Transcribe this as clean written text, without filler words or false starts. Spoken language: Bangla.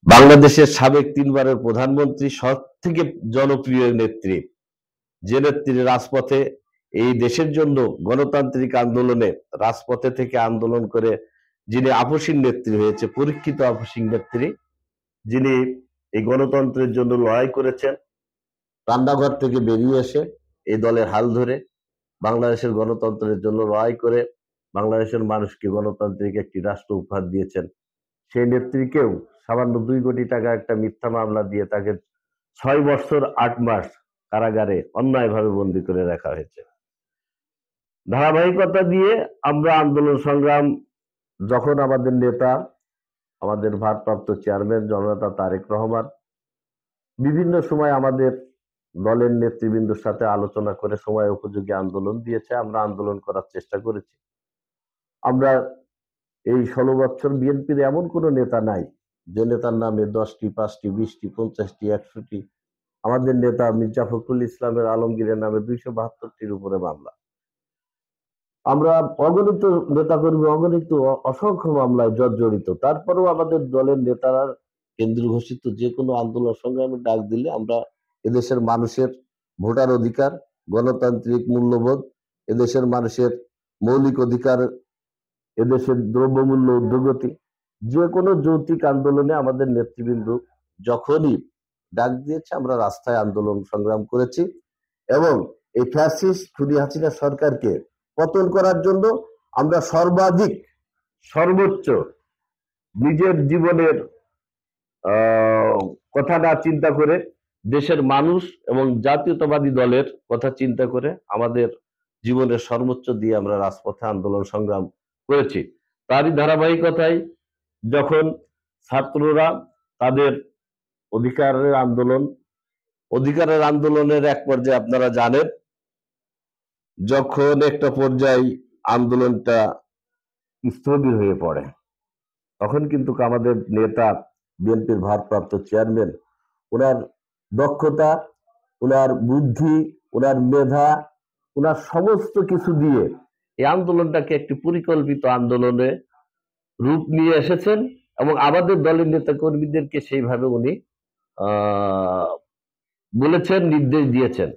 বাংলাদেশের সাবেক 3 বারের প্রধানমন্ত্রী, সব থেকে জনপ্রিয় নেত্রী, যে নেত্রী রাজপথে এই দেশের জন্য গণতান্ত্রিক আন্দোলনে রাজপথে থেকে আন্দোলন করে যিনি আপসীন নেত্রী হয়েছে, পরীক্ষিত আপসীন নেত্রী, যিনি এই গণতন্ত্রের জন্য লড়াই করেছেন, রান্নাঘর থেকে বেরিয়ে এসে এই দলের হাল ধরে বাংলাদেশের গণতন্ত্রের জন্য লড়াই করে বাংলাদেশের মানুষকে গণতান্ত্রিক একটি রাষ্ট্র উপহার দিয়েছেন, সেই নেত্রীকেও সামান্য 2 কোটি টাকা একটা মিথ্যা মামলা দিয়ে তাকে 6 বছর 8 মাস কারাগারে অন্যায়ভাবে বন্দী করে রাখা হয়েছে। ধারাবাহিকতা দিয়ে আমরা আন্দোলন সংগ্রাম, যখন আমাদের নেতা, আমাদের ভারপ্রাপ্ত চেয়ারম্যান জননেতা তারেক রহমান বিভিন্ন সময় আমাদের দলের নেতৃবৃন্দের সাথে আলোচনা করে সময় উপযোগী আন্দোলন দিয়েছে, আমরা আন্দোলন করার চেষ্টা করেছি। আমরা এই 16 বছর বিএনপির এমন কোনো নেতা নাই যে নেতার নামে 10টি, 5টি, 20টি, 50টি, 100টি, আমাদের নেতা মির্জা ফখরুল ইসলামের আলমগীরের নামে 272টির উপরে মামলা। আমরা অগণিত নেতাকর্মী, অগণিত অসংখ্য মামলায় জর্জরিত। তারপরেও আমাদের দলের নেতারা কেন্দ্রীয় ঘোষিত যে কোনো আন্দোলন সংগ্রামে ডাক দিলে আমরা এদেশের মানুষের ভোটার অধিকার, গণতান্ত্রিক মূল্যবোধ, এদেশের মানুষের মৌলিক অধিকার, এদেশের দ্রব্যমূল্য ঊর্ধ্বগতি, যে কোনো যৌক্তিক আন্দোলনে আমাদের নেতৃবৃন্দ যখনই ডাক দিয়েছে আমরা রাস্তায় আন্দোলন সংগ্রাম করেছি এবং এই ফ্যাসিস্ট খুনি হাসিনা সরকারকে পতন করার জন্য আমরা সর্বোচ্চ নিজের জীবনের কথা না চিন্তা করে, দেশের মানুষ এবং জাতীয়তাবাদী দলের কথা চিন্তা করে আমাদের জীবনের সর্বোচ্চ দিয়ে আমরা রাজপথে আন্দোলন সংগ্রাম করেছি। তারই ধারাবাহিকতায় যখন ছাত্ররা তাদের অধিকারের আন্দোলনের এক পর্যায়ে, আপনারা জানেন, যখন একটা পর্যায়ে আন্দোলনটা স্থবির হয়ে পড়ে, তখন কিন্তু আমাদের নেতা, বিএনপির ভারপ্রাপ্ত চেয়ারম্যান, ওনার দক্ষতা, ওনার বুদ্ধি, ওনার মেধা, ওনার সমস্ত কিছু দিয়ে এই আন্দোলনটাকে একটি পরিকল্পিত আন্দোলনে রূপ নিয়ে এসেছেন এবং আমাদের দলের নেতা কর্মীদেরকে সেইভাবে উনি বলেছেন, নির্দেশ দিয়েছেন।